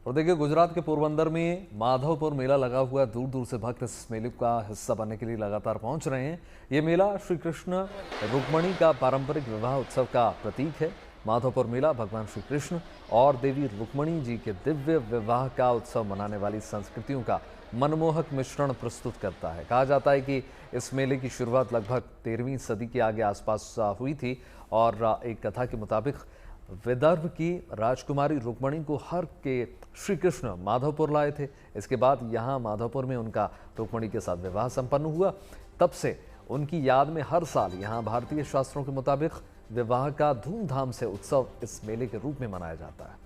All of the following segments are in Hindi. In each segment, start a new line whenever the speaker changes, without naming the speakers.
और देखिए, गुजरात के पोरबंदर में माधवपुर मेला लगा हुआ, दूर दूर से भक्त इस मेले का हिस्सा बनने के लिए लगातार पहुंच रहे हैं। ये मेला श्री कृष्ण रुक्मणी का पारंपरिक विवाह उत्सव का प्रतीक है। माधवपुर मेला भगवान श्री कृष्ण और देवी रुक्मणी जी के दिव्य विवाह का उत्सव मनाने वाली संस्कृतियों का मनमोहक मिश्रण प्रस्तुत करता है। कहा जाता है कि इस मेले की शुरुआत लगभग 13वीं सदी के आगे आसपास हुई थी और एक कथा के मुताबिक विदर्भ की राजकुमारी रुक्मणी को हर के श्री कृष्ण माधवपुर लाए थे। इसके बाद यहाँ माधवपुर में उनका रुक्मणी के साथ विवाह संपन्न हुआ। तब से उनकी याद में हर साल यहाँ भारतीय शास्त्रों के मुताबिक विवाह का धूमधाम से उत्सव इस मेले के रूप में मनाया जाता है।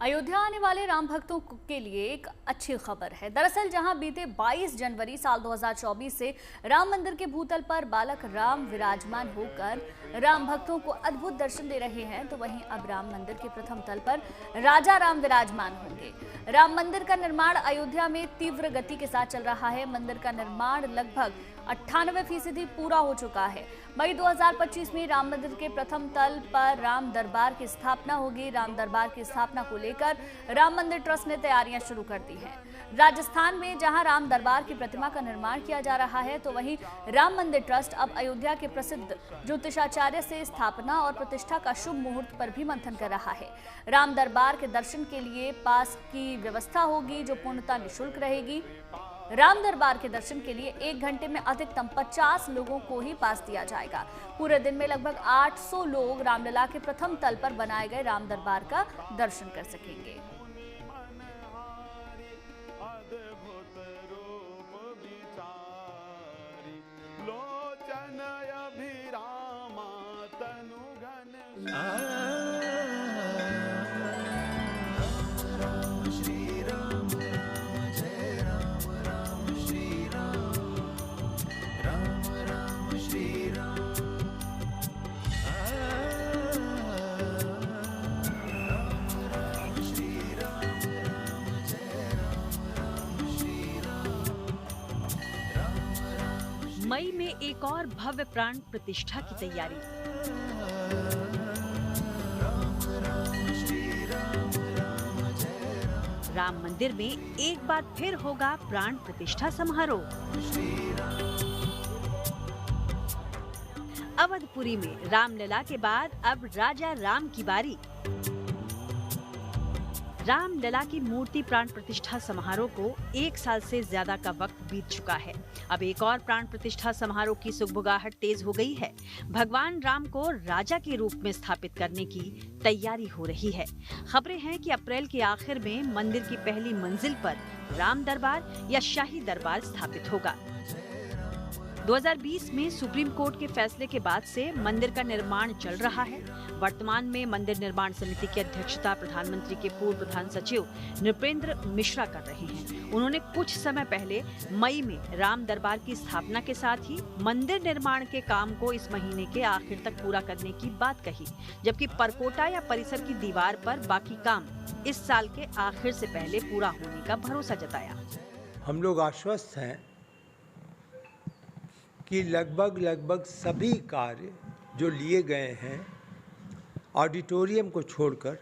अयोध्या आने वाले राम भक्तों के लिए एक अच्छी खबर है। दरअसल जहां बीते 22 जनवरी साल 2024 से राम मंदिर के भूतल पर बालक राम विराजमान होकर राम भक्तों को अद्भुत दर्शन दे रहे हैं, तो वहीं अब राम मंदिर के प्रथम तल पर राजा राम विराजमान होंगे। राम मंदिर का निर्माण अयोध्या में तीव्र गति के साथ चल रहा है। मंदिर का निर्माण लगभग 98% पूरा हो चुका है। मई 2025 में राम मंदिर के प्रथम तल पर राम दरबार की स्थापना होगी। राम दरबार की स्थापना को लेकर राम मंदिर ट्रस्ट ने तैयारियां शुरू कर दी हैं। राजस्थान में जहां राम दरबार की प्रतिमा का निर्माण किया जा रहा है, तो वहीं राम मंदिर ट्रस्ट अब अयोध्या के प्रसिद्ध ज्योतिषाचार्य से स्थापना और प्रतिष्ठा का शुभ मुहूर्त पर भी मंथन कर रहा है। राम दरबार के दर्शन के लिए पास की व्यवस्था होगी, जो पूर्णतः निःशुल्क रहेगी। राम दरबार के दर्शन के लिए 1 घंटे में अधिकतम 50 लोगों को ही पास दिया जाएगा। पूरे दिन में लगभग 800 लोग रामलला के प्रथम तल पर बनाए गए राम दरबार का दर्शन कर सकेंगे।
मई में एक और भव्य प्राण प्रतिष्ठा की तैयारी। राम मंदिर में एक बार फिर होगा प्राण प्रतिष्ठा समारोह। अवधपुरी में रामलला के बाद अब राजा राम की बारी। रामलला की मूर्ति प्राण प्रतिष्ठा समारोह को 1 साल से ज्यादा का वक्त बीत चुका है। अब एक और प्राण प्रतिष्ठा समारोह की सुगबुगाहट तेज हो गई है। भगवान राम को राजा के रूप में स्थापित करने की तैयारी हो रही है। खबरें हैं कि अप्रैल के आखिर में मंदिर की पहली मंजिल पर राम दरबार या शाही दरबार स्थापित होगा। 2020 में सुप्रीम कोर्ट के फैसले के बाद से मंदिर का निर्माण चल रहा है। वर्तमान में मंदिर निर्माण समिति की अध्यक्षता प्रधानमंत्री के पूर्व प्रधान सचिव नृपेंद्र मिश्रा कर रहे हैं। उन्होंने कुछ समय पहले मई में राम दरबार की स्थापना के साथ ही मंदिर निर्माण के काम को इस महीने के आखिर तक पूरा करने की बात कही, जबकि परकोटा या परिसर की दीवार पर बाकी काम इस साल के आखिर से पहले पूरा होने का भरोसा जताया।
हम लोग आश्वस्त हैं कि लगभग सभी कार्य जो लिए गए हैं ऑडिटोरियम को छोड़कर,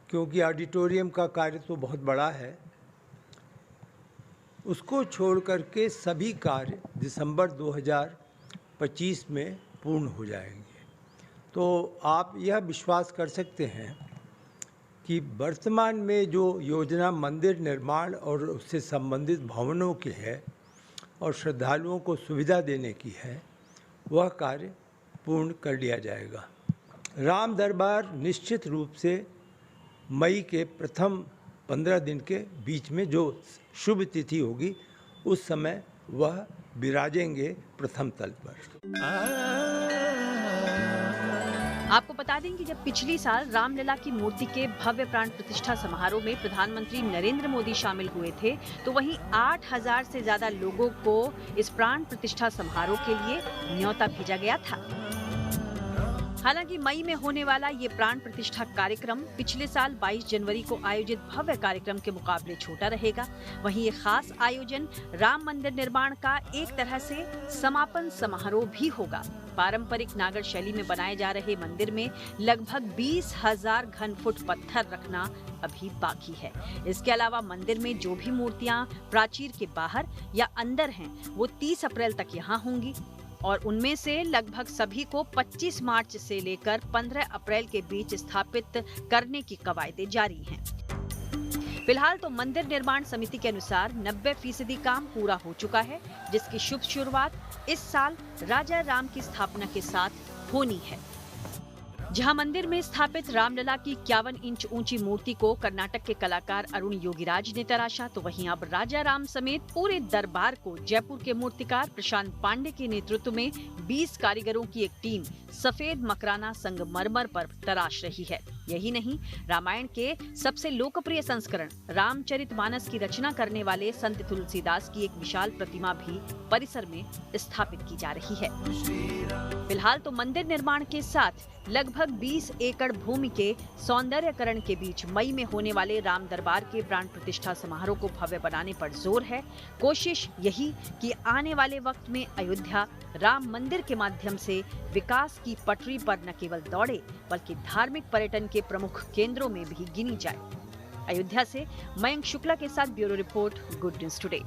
क्योंकि ऑडिटोरियम का कार्य तो बहुत बड़ा है, उसको छोड़कर के सभी कार्य दिसंबर 2025 में पूर्ण हो जाएंगे। तो आप यह विश्वास कर सकते हैं कि वर्तमान में जो योजना मंदिर निर्माण और उससे संबंधित भवनों की है और श्रद्धालुओं को सुविधा देने की है, वह कार्य पूर्ण कर लिया जाएगा। राम दरबार निश्चित रूप से मई के प्रथम 15 दिन के बीच में जो शुभ तिथि होगी, उस समय वह विराजेंगे प्रथम तल पर।
आपको बता दें कि जब पिछली साल रामलला की मूर्ति के भव्य प्राण प्रतिष्ठा समारोह में प्रधानमंत्री नरेंद्र मोदी शामिल हुए थे, तो वहीं 8000 से ज्यादा लोगों को इस प्राण प्रतिष्ठा समारोह के लिए न्योता भेजा गया था। हालांकि मई में होने वाला ये प्राण प्रतिष्ठा कार्यक्रम पिछले साल 22 जनवरी को आयोजित भव्य कार्यक्रम के मुकाबले छोटा रहेगा। वहीं ये खास आयोजन राम मंदिर निर्माण का एक तरह से समापन समारोह भी होगा। पारंपरिक नागर शैली में बनाए जा रहे मंदिर में लगभग 20,000 घन फुट पत्थर रखना अभी बाकी है। इसके अलावा मंदिर में जो भी मूर्तियां प्राचीर के बाहर या अंदर हैं, वो 30 अप्रैल तक यहाँ होंगी और उनमें से लगभग सभी को 25 मार्च से लेकर 15 अप्रैल के बीच स्थापित करने की कवायदें जारी हैं। फिलहाल तो मंदिर निर्माण समिति के अनुसार 90% काम पूरा हो चुका है, जिसकी शुभ शुरुआत इस साल राजा राम की स्थापना के साथ होनी है। जहां मंदिर में स्थापित रामलला की 51 इंच ऊंची मूर्ति को कर्नाटक के कलाकार अरुण योगीराज ने तराशा, तो वहीं अब राजा राम समेत पूरे दरबार को जयपुर के मूर्तिकार प्रशांत पांडे के नेतृत्व में 20 कारीगरों की एक टीम सफेद मकराना संगमरमर पर तराश रही है। यही नहीं, रामायण के सबसे लोकप्रिय संस्करण रामचरितमानस की रचना करने वाले संत तुलसीदास की एक विशाल प्रतिमा भी परिसर में स्थापित की जा रही है। फिलहाल तो मंदिर निर्माण के साथ लगभग 20 एकड़ भूमि के सौंदर्यकरण के बीच मई में होने वाले राम दरबार के प्राण प्रतिष्ठा समारोह को भव्य बनाने पर जोर है। कोशिश यही कि आने वाले वक्त में अयोध्या राम मंदिर के माध्यम से विकास की पटरी पर न केवल दौड़े, बल्कि धार्मिक पर्यटन के प्रमुख केंद्रों में भी गिनी जाए। अयोध्या से मयंक शुक्ला के साथ bureau report, good news today.